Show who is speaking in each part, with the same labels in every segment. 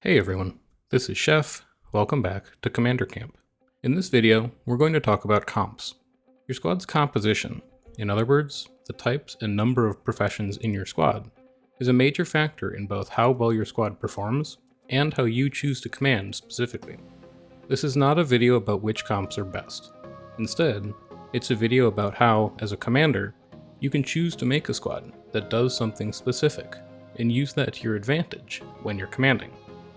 Speaker 1: Hey everyone, this is Chef. Welcome back to Commander Camp. In this video, we're going to talk about comps. Your squad's composition, in other words, the types and number of professions in your squad, is a major factor in both how well your squad performs and how you choose to command specifically. This is not a video about which comps are best. Instead, it's a video about how, as a commander, you can choose to make a squad that does something specific and use that to your advantage when you're commanding.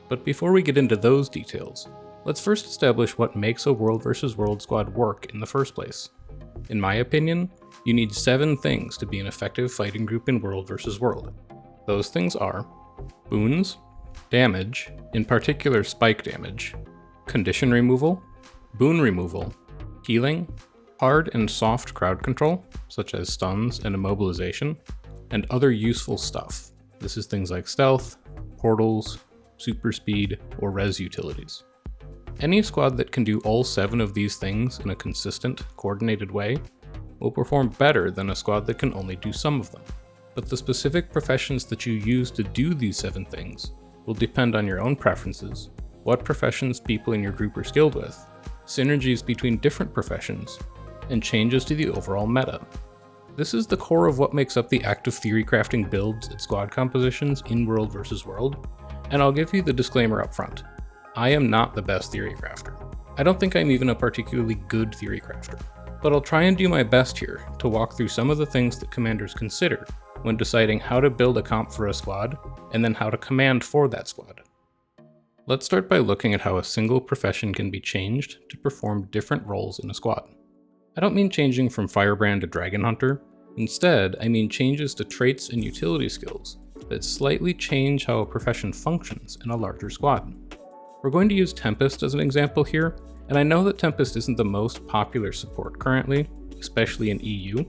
Speaker 1: But before we get into those details, let's first establish what makes a World vs. World squad work in the first place. In my opinion, you need 7 things to be an effective fighting group in World vs. World. Those things are boons, damage, in particular spike damage, condition removal, boon removal, healing, hard and soft crowd control, such as stuns and immobilization, and other useful stuff. This is things like stealth, portals, super speed, or res utilities. Any squad that can do all 7 of these things in a consistent, coordinated way will perform better than a squad that can only do some of them. But the specific professions that you use to do these 7 things will depend on your own preferences, what professions people in your group are skilled with, synergies between different professions, and changes to the overall meta. This is the core of what makes up the active theory crafting builds and squad compositions in World vs. World, and I'll give you the disclaimer up front. I am not the best theory crafter. I don't think I'm even a particularly good theory crafter, but I'll try and do my best here to walk through some of the things that commanders consider when deciding how to build a comp for a squad, and then how to command for that squad. Let's start by looking at how a single profession can be changed to perform different roles in a squad. I don't mean changing from Firebrand to Dragon Hunter. Instead, I mean changes to traits and utility skills that slightly change how a profession functions in a larger squad. We're going to use Tempest as an example here, and I know that Tempest isn't the most popular support currently, especially in EU,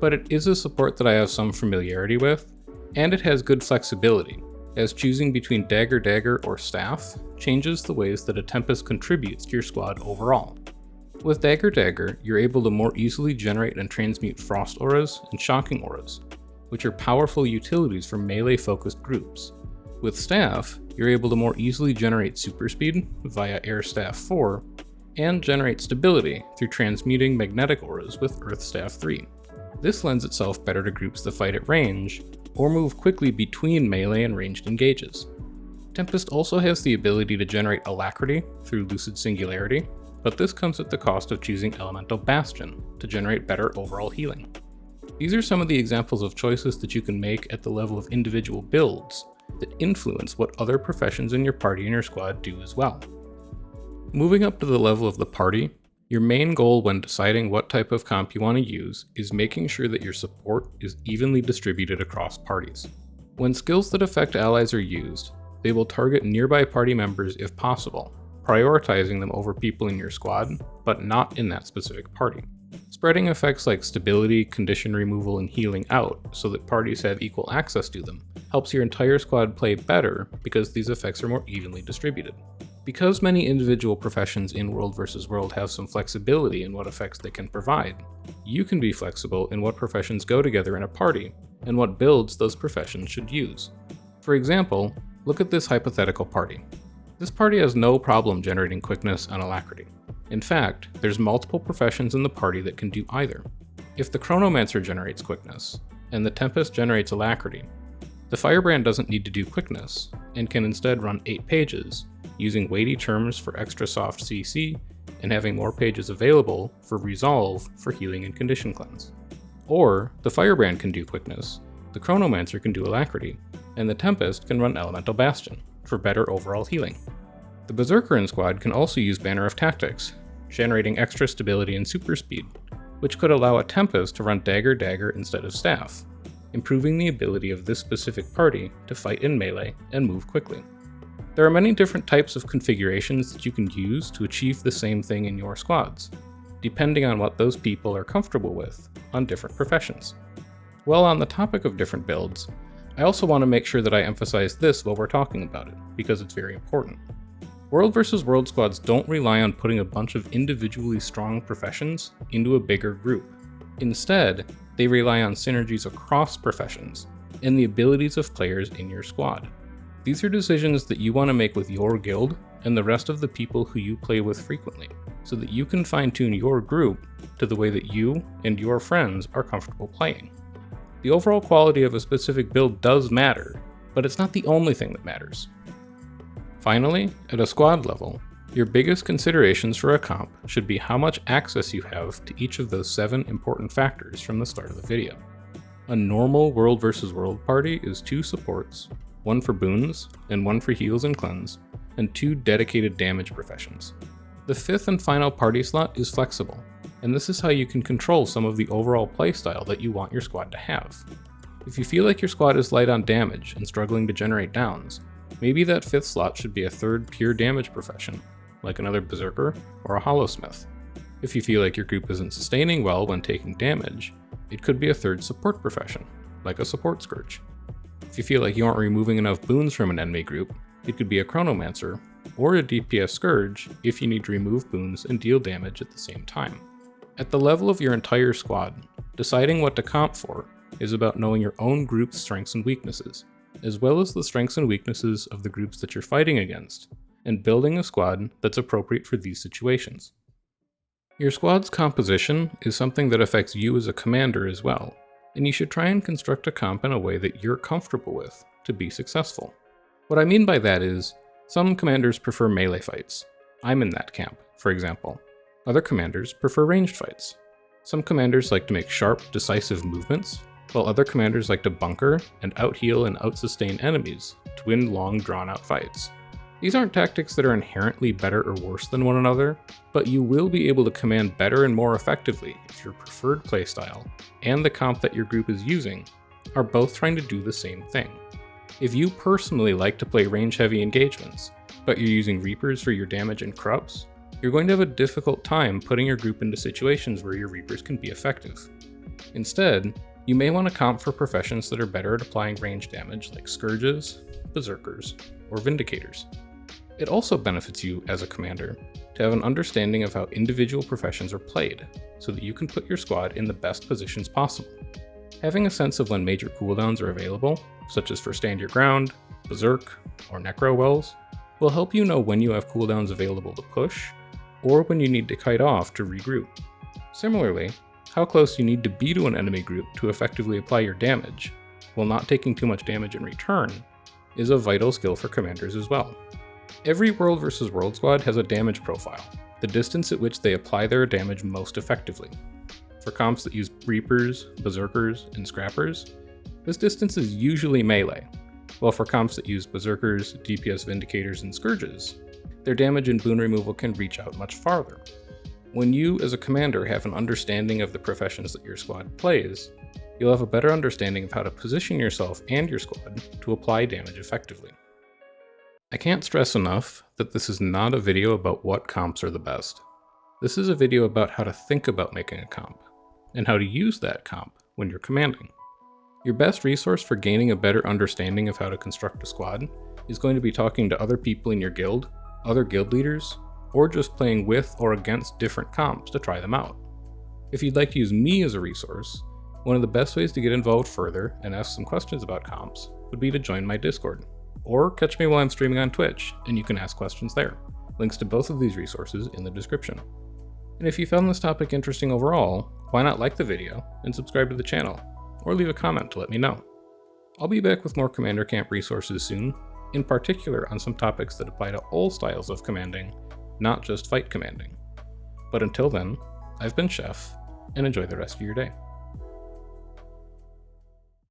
Speaker 1: but it is a support that I have some familiarity with, and it has good flexibility, as choosing between Dagger or Staff changes the ways that a Tempest contributes to your squad overall. With Dagger, you're able to more easily generate and transmute Frost auras and Shocking auras, which are powerful utilities for melee-focused groups. With Staff, you're able to more easily generate super speed via Air Staff 4, and generate stability through transmuting magnetic auras with Earth Staff 3. This lends itself better to groups that fight at range, or move quickly between melee and ranged engages. Tempest also has the ability to generate Alacrity through Lucid Singularity, but this comes at the cost of choosing Elemental Bastion to generate better overall healing. These are some of the examples of choices that you can make at the level of individual builds that influence what other professions in your party and your squad do as well. Moving up to the level of the party, your main goal when deciding what type of comp you want to use is making sure that your support is evenly distributed across parties. When skills that affect allies are used, they will target nearby party members if possible, prioritizing them over people in your squad, but not in that specific party. Spreading effects like stability, condition removal, and healing out so that parties have equal access to them helps your entire squad play better because these effects are more evenly distributed. Because many individual professions in World vs. World have some flexibility in what effects they can provide, you can be flexible in what professions go together in a party and what builds those professions should use. For example, look at this hypothetical party. This party has no problem generating quickness and alacrity. In fact, there's multiple professions in the party that can do either. If the Chronomancer generates quickness, and the Tempest generates alacrity, the Firebrand doesn't need to do quickness, and can instead run 8 pages, using weighty terms for extra soft CC, and having more pages available for Resolve for healing and condition cleanse. Or, the Firebrand can do quickness, the Chronomancer can do alacrity, and the Tempest can run Elemental Bastion for better overall healing. The Berserker in squad can also use Banner of Tactics, generating extra stability and super speed, which could allow a Tempest to run Dagger instead of Staff, improving the ability of this specific party to fight in melee and move quickly. There are many different types of configurations that you can use to achieve the same thing in your squads, depending on what those people are comfortable with on different professions. While on the topic of different builds, I also want to make sure that I emphasize this while we're talking about it, because it's very important. World vs. World squads don't rely on putting a bunch of individually strong professions into a bigger group. Instead, they rely on synergies across professions and the abilities of players in your squad. These are decisions that you want to make with your guild and the rest of the people who you play with frequently, so that you can fine-tune your group to the way that you and your friends are comfortable playing. The overall quality of a specific build does matter, but it's not the only thing that matters. Finally, at a squad level, your biggest considerations for a comp should be how much access you have to each of those 7 important factors from the start of the video. A normal world versus world party is 2 supports, 1 for boons and 1 for heals and cleanse, and 2 dedicated damage professions. The 5th and final party slot is flexible, and this is how you can control some of the overall playstyle that you want your squad to have. If you feel like your squad is light on damage and struggling to generate downs, maybe that 5th slot should be a 3rd pure damage profession, like another berserker or a hollowsmith. If you feel like your group isn't sustaining well when taking damage, it could be a 3rd support profession, like a support scourge. If you feel like you aren't removing enough boons from an enemy group, it could be a chronomancer, or a DPS scourge if you need to remove boons and deal damage at the same time. At the level of your entire squad, deciding what to comp for is about knowing your own group's strengths and weaknesses, as well as the strengths and weaknesses of the groups that you're fighting against, and building a squad that's appropriate for these situations. Your squad's composition is something that affects you as a commander as well, and you should try and construct a comp in a way that you're comfortable with to be successful. What I mean by that is, some commanders prefer melee fights. I'm in that camp, for example. Other commanders prefer ranged fights. Some commanders like to make sharp, decisive movements, while other commanders like to bunker and out-heal and out-sustain enemies to win long, drawn-out fights. These aren't tactics that are inherently better or worse than one another, but you will be able to command better and more effectively if your preferred playstyle and the comp that your group is using are both trying to do the same thing. If you personally like to play range-heavy engagements, but you're using Reapers for your damage and corrupts, you're going to have a difficult time putting your group into situations where your Reapers can be effective. Instead, you may want to comp for professions that are better at applying range damage like Scourges, Berserkers, or Vindicators. It also benefits you as a commander to have an understanding of how individual professions are played, so that you can put your squad in the best positions possible. Having a sense of when major cooldowns are available, such as for Stand Your Ground, Berserk, or Necro Wells, will help you know when you have cooldowns available to push, or when you need to kite off to regroup. Similarly, how close you need to be to an enemy group to effectively apply your damage, while not taking too much damage in return, is a vital skill for commanders as well. Every World vs. World squad has a damage profile, the distance at which they apply their damage most effectively. For comps that use Reapers, Berserkers, and Scrappers, this distance is usually melee, while for comps that use Berserkers, DPS Vindicators, and Scourges, their damage and boon removal can reach out much farther. When you, as a commander, have an understanding of the professions that your squad plays, you'll have a better understanding of how to position yourself and your squad to apply damage effectively. I can't stress enough that this is not a video about what comps are the best. This is a video about how to think about making a comp, and how to use that comp when you're commanding. Your best resource for gaining a better understanding of how to construct a squad is going to be talking to other people in your guild, other guild leaders, or just playing with or against different comps to try them out. If you'd like to use me as a resource, one of the best ways to get involved further and ask some questions about comps would be to join my Discord, or catch me while I'm streaming on Twitch, and you can ask questions there. Links to both of these resources in the description. And if you found this topic interesting overall, why not like the video and subscribe to the channel, or leave a comment to let me know. I'll be back with more Commander Camp resources soon, in particular on some topics that apply to all styles of commanding, not just fight commanding. But until then, I've been Chef, and enjoy the rest of your day.